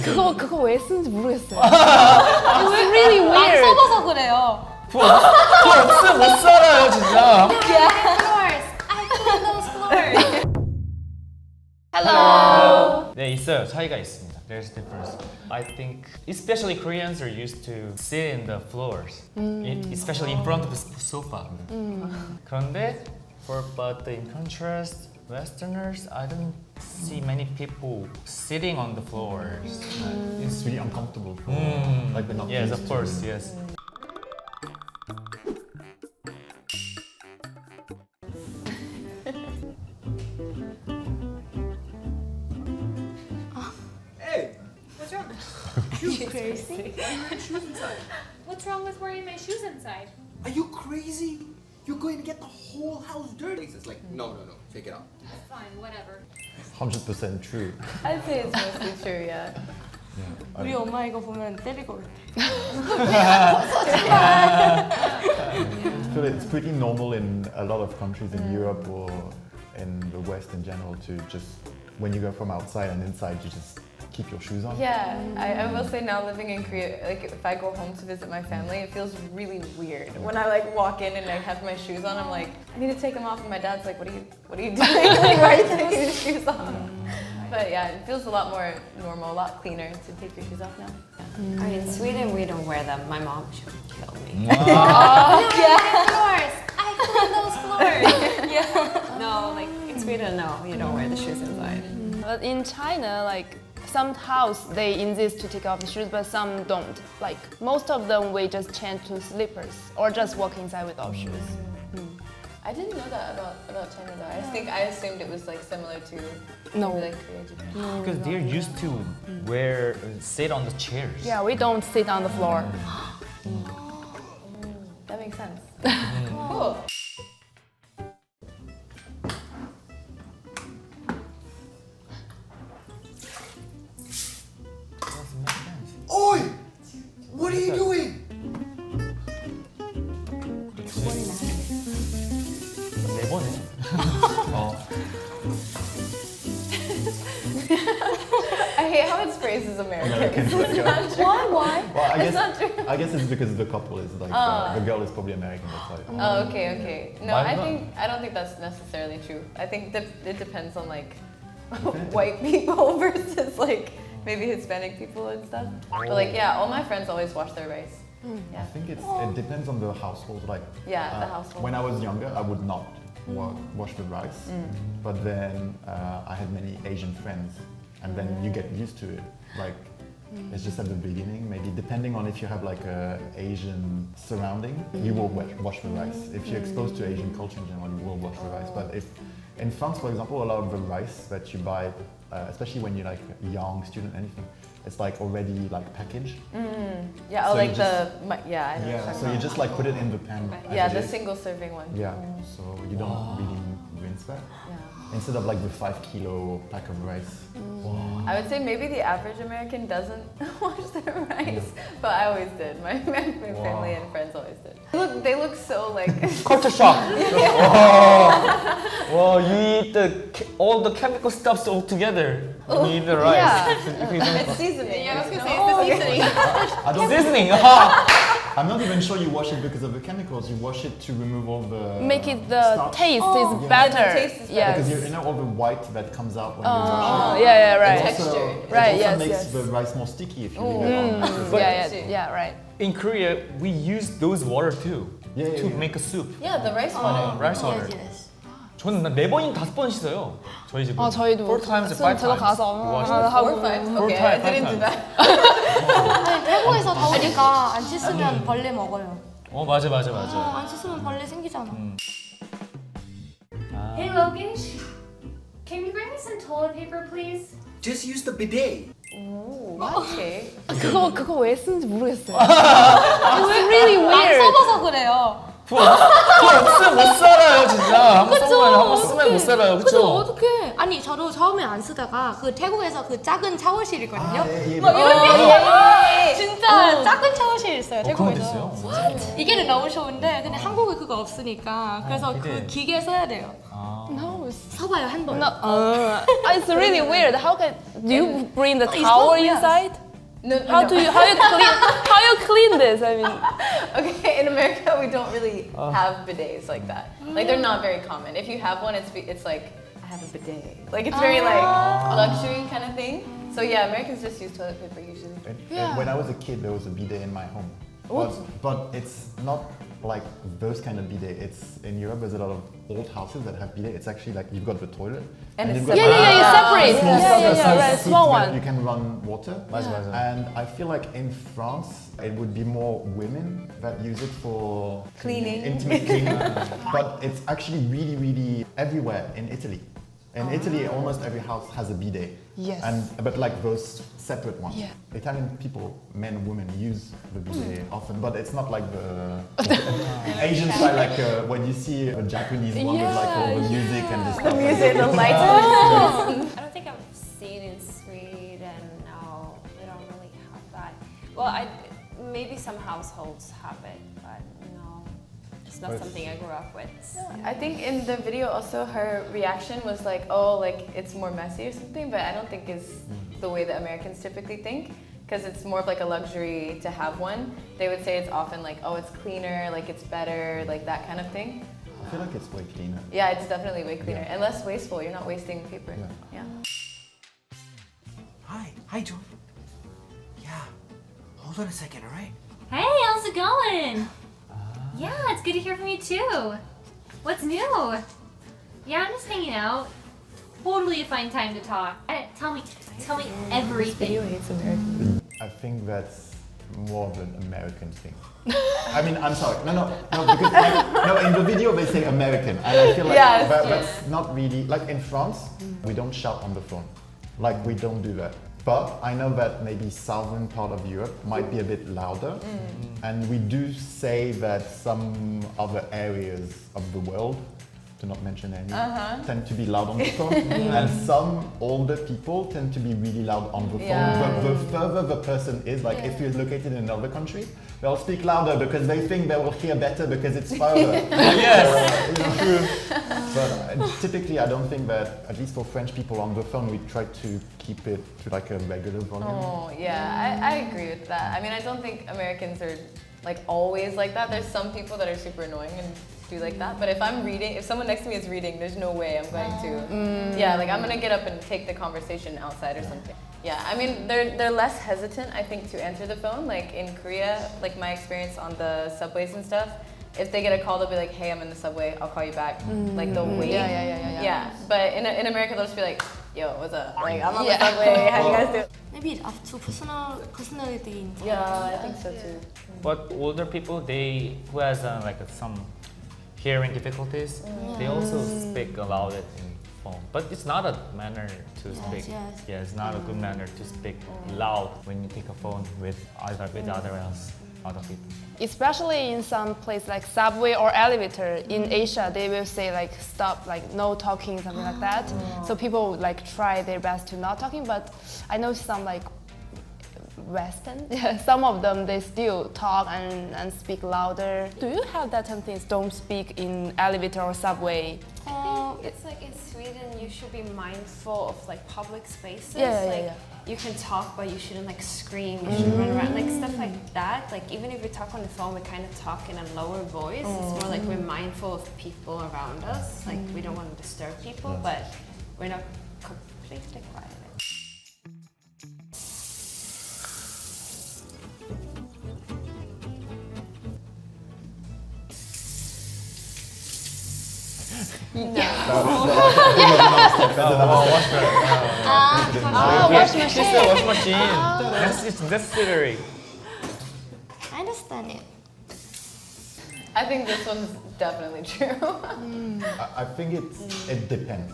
그거 왜 쓰는지 모르겠어요. It's really weird. 안 써봐서 그래요. 그거 없으면 못 살아요 진짜. Floors. I clean those floors. Hello. 네 있어요. 차이가 있습니다. There's difference. I think especially Koreans are used to sit in the floors, especially in front of the sofa. 그런데 but in contrast, Westerners I don't see many people sitting on the floors. It's really uncomfortable for like they're not Yes, used of course, to it. yes. Hey, what's wrong? You crazy? Shoes inside. What's wrong with wearing my shoes inside? Are you crazy? You're going to get the whole house dirty. It's like, no, take it out. Fine, whatever. 100% true. I'd say it's mostly true, yeah. 우리 엄마 이거 보면 때릴 것 같아. I feel it's pretty normal in a lot of countries in Europe or in the West in general to just, when you go from outside and inside, you just keep your shoes on. Yeah, I will say now living in Korea, like if I go home to visit my family, it feels really weird. When I like walk in and I have my shoes on, I'm like, I need to take them off, and my dad's like, what are you doing? Like, why are you taking your shoes off? But yeah, it feels a lot more normal, a lot cleaner to take your shoes off now. I mean, in Sweden we don't wear them. My mom should kill me. Floors. I clean those floors. Yeah. No, like in Sweden, no, you don't wear the shoes inside. But in China, like some house they insist to take off the shoes, but some don't. Like most of them we just change to slippers or just walk inside without shoes. I didn't know that about China though. I assumed it was like similar to maybe like Korea, Japan. Because they're used to sit on the chairs. Yeah, we don't sit on the floor. That makes sense. Cool. Oi! What are you doing? 네 번에. I hate how it's phrased as American. American. Why? Well, It's not true. I guess it's because the couple is like the girl is probably American. That's why. Oh, okay. No, Why not? I don't think that's necessarily true. I think it depends on like white people versus like maybe Hispanic people and stuff. But like yeah, all my friends always wash their rice. I Yeah. think it depends on the household. Like Yeah, the household. When I was younger, I would not wash the rice, but then I had many Asian friends, and then you get used to it. Like it's just at the beginning, maybe depending on if you have like a Asian surrounding, you will wash the rice. If you're exposed to Asian culture in general, you will wash the rice. But if in France, for example, a lot of the rice that you buy, especially when you're like a young student, anything, it's like already like packaged. Yeah, So or you like just- I know what you're Yeah, talking so you about. just like put it in the pan. as Yeah, it the is. single serving one. Yeah, so you don't really rinse that. Yeah. Instead of like the 5 kilo pack of rice. I would say maybe the average American doesn't wash their rice, but I always did. My family and friends always did. They look so like. Culture shock. Well, you eat all the chemical stuffs all together. You eat the rice. Yeah. It's seasoning. Yeah, I was gonna say it's the seasoning. I don't Seasoning. I'm not even sure you wash it because of the chemicals. You wash it to remove all the Make it the starch. taste is Yeah. better. The taste is better. Yes. Because you know all the white that comes out when you Oh, wash it. yeah, right. It also, Texture. it Right, also yes, makes yes. the rice more sticky if you leave it on. Yeah, right. In Korea, we use those water too to make a soup. Yeah, the rice water. Rice water. Yes. 저는 4번인 5번 씻어요. 저희 집은. 저희도 4 times, 수업 5 times. 들어가서 wash it. 하고. 4 or 5? Four Okay, times, I didn't do five that. 아니, 태국에서 더우니까 안 씻으면 벌레 먹어요. 맞아. 안 씻으면 벌레 생기잖아. Hey Logan, can you bring me some toilet paper, please? Just use the bidet. Okay. 그거 왜 쓰는지 모르겠어요. It's really 안 weird. 써봐서 그래요. 그거 없으면 못 살아요, 진짜. 한번 쓰면 못 살아요, 그죠? 그쵸? 어떡해. 아니, 저도 처음에 안 쓰다가 그 태국에서 그 작은 샤워실 있거든요. 예, 막 이렇게 진짜 진짜 작은 샤워실 있어요 그런 거 태국에서. 있어요? 이게는 너무 좋은데 근데 한국에 그거 없으니까 그래서 비데. 그 기계 써야 돼요. No, 써봐요 한 번. no. It's really weird. How can do you bring the it's towel not- yes. inside? No, How do you clean this? I mean, Okay, in America we don't really have bidets like that. Like they're not very common. If you have one, it's like I have a bidet. Like it's very like luxury kind of thing. So yeah, Americans just use toilet paper usually. Yeah. When I was a kid, there was a bidet in my home. But it's not like those kind of bidet. It's in Europe. There's a lot of old houses that have bidet. It's actually like you've got the toilet And it's you've got separate. yeah, separate. small Right, seat small where one. you can run water. 맞아. And I feel like in France, it would be more women that use it for Cleaning. intimate cleaning. But it's actually really, really everywhere in Italy. In Italy, almost every house has a bidet. Yes. But like those separate ones. Yeah. Italian people, men and women, use the bidet often, but it's not like the Asian style, like when you see a Japanese one with like all the music and the stuff. Music, the lights. I don't think I've seen in Sweden. No, we don't really have that. Well, maybe some households have it, but no, it's not But- something I grew up with. I think in the video also her reaction was like, oh, like it's more messy or something, but I don't think is the way that Americans typically think, because it's more of like a luxury to have one. They would say it's often like, oh, it's cleaner, like it's better, like that kind of thing. I feel like it's way cleaner. Yeah, it's definitely way cleaner and less wasteful. You're not wasting paper. Yeah. Hi, Joy. Yeah. Hold on a second, all right? Hey, how's it going? Yeah, it's good to hear from you too. What's new? Yeah, I'm just hanging out. Totally a fine time to talk. Tell me everything. I think that's more of an American thing. I mean, I'm sorry. No, because like, in the video they say American, and I feel like Yes, that's not really like in France. We don't shout on the phone, like we don't do that. But I know that maybe southern part of Europe might be a bit louder, and we do say that some other areas of the world, to not mention any, tend to be loud on the phone, and some older people tend to be really loud on the phone. Yeah. The further the person is, like if you're located in another country, they'll speak louder because they think they will hear better because it's further. But typically, I don't think that, at least for French people on the phone, we try to keep it to like a regular volume. Oh, yeah, I agree with that. I mean, I don't think Americans are like always like that. There's some people that are super annoying and do like that. But if I'm reading, if someone next to me is reading, there's no way I'm going to. Yeah, like I'm gonna get up and take the conversation outside or something. Yeah, I mean, they're less hesitant, I think, to answer the phone. Like in Korea, like my experience on the subways and stuff, if they get a call, they'll be like, hey, I'm in the subway, I'll call you back. Like they'll wait. Yeah, but in America, they'll just be like, yo, what's up? Like, I'm on the subway, how you guys do? Maybe it have two personality. Yeah, I think so too. But older people, who has like some hearing difficulties, they also speak aloud in phone. But it's not a manner to speak. yes. Yeah, it's not a good manner to speak loud when you take a phone with other people. especially in some place like subway or elevator in Asia, they will say like stop, like no talking, something like that. So people like try their best to not talking, but I know some like Western, some of them they still talk and speak louder. Do you have that kind of things? Don't speak in elevator or subway. It's like in Sweden, you should be mindful of like public spaces. Yeah. You can talk, but you shouldn't like scream. You shouldn't run around, like stuff like that. Like even if we talk on the phone, we kind of talk in a lower voice. It's more like we're mindful of people around us. Like we don't want to disturb people, but we're not completely quiet. Wash machine. It's a wash machine. It's necessary. I understand it. I think this one's definitely true. I think it depends.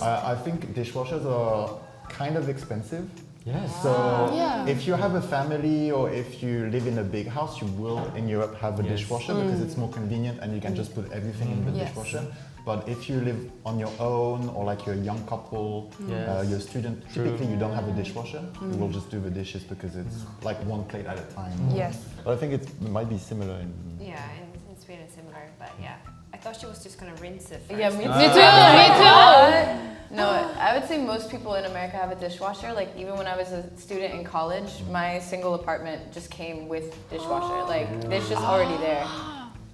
I think dishwashers are kind of expensive. Yes. So Yeah. if you have a family or if you live in a big house, you will in Europe have a Yes. dishwasher because it's more convenient and you can just put everything in the Yes. dishwasher. But if you live on your own or like you're a young couple, Yes. you're a student, True. typically you don't have a dishwasher. You will just do the dishes because it's like one plate at a time. Yes. But I think it might be similar in Yeah, in Sweden similar, but yeah. I thought she was just gonna rinse it first. Yeah, me too. Me too. Me too. No, I would say most people in America have a dishwasher. Like even when I was a student in college, my single apartment just came with dishwasher. Like it's just already there.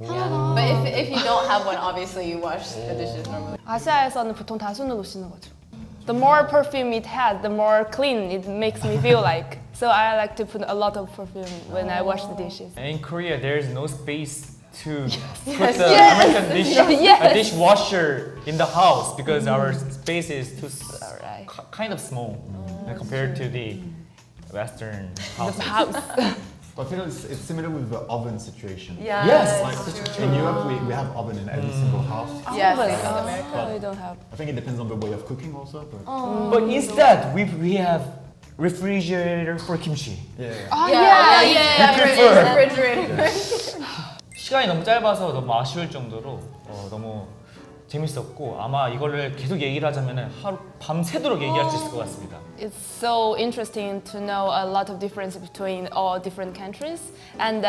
Yeah. But if you don't have one, obviously you wash the dishes normally. 아시아에서는 보통 다 손으로 씻는 거죠. The more perfume it has, the more clean it makes me feel like. So I like to put a lot of perfume when I wash the dishes. And in Korea, there is no space to put Yes. the Yes. American Yes. a dishwasher in the house because our space is too Alright. kind of small compared to the Western house. House. But I feel it's similar with the oven situation. Yeah. Yes. Like true. in Europe, we have oven in every single house. Yeah, But, same in America. we don't have. I think it depends on the way of cooking also. But But instead, we have refrigerator for kimchi. yeah. Oh Separate prefer. refrigerator. 시간이 너무 짧아서 너무 아쉬울 정도로 너무 재밌었고 아마 이거를 계속 얘기를 하자면 하루 밤새도록 얘기할 수 있을 것 같습니다. It's so interesting to know a lot of difference between all different countries. And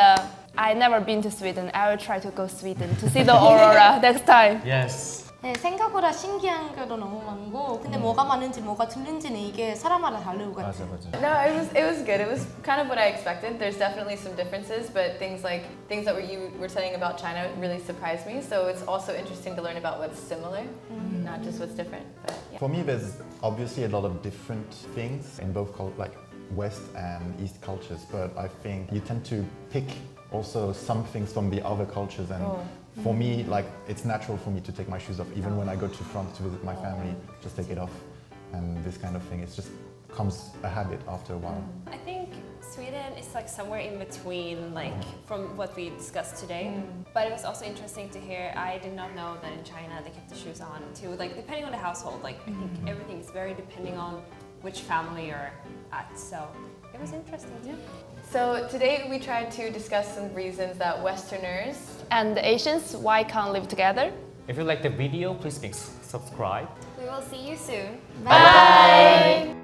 I never been to Sweden. I will try to go Sweden to see the aurora next time. Yes. 네, 생각보다 신기한 게도 너무 많고 근데 뭐가 많은지 뭐가 틀린지는 이게 사람마다 다른 것 같아요. 맞아. No, it was good. It was kind of what I expected. There's definitely some differences, but things that you were saying about China really surprised me. So it's also interesting to learn about what's similar, not just what's different. But yeah. For me, there's obviously a lot of different things in both like West and East cultures, but I think you tend to pick also some things from the other cultures and for me, like it's natural for me to take my shoes off even when I go to France to visit my family, just take it off and this kind of thing. It just becomes a habit after a while. I think Sweden is like somewhere in between, like from what we discussed today. But it was also interesting to hear. I did not know that in China they kept the shoes on too. Like depending on the household, like I think everything is very depending on which family you're at. So it was interesting too. So today we tried to discuss some reasons that Westerners And the Asians, why can't live together? If you like the video, please make subscribe. We will see you soon. Bye.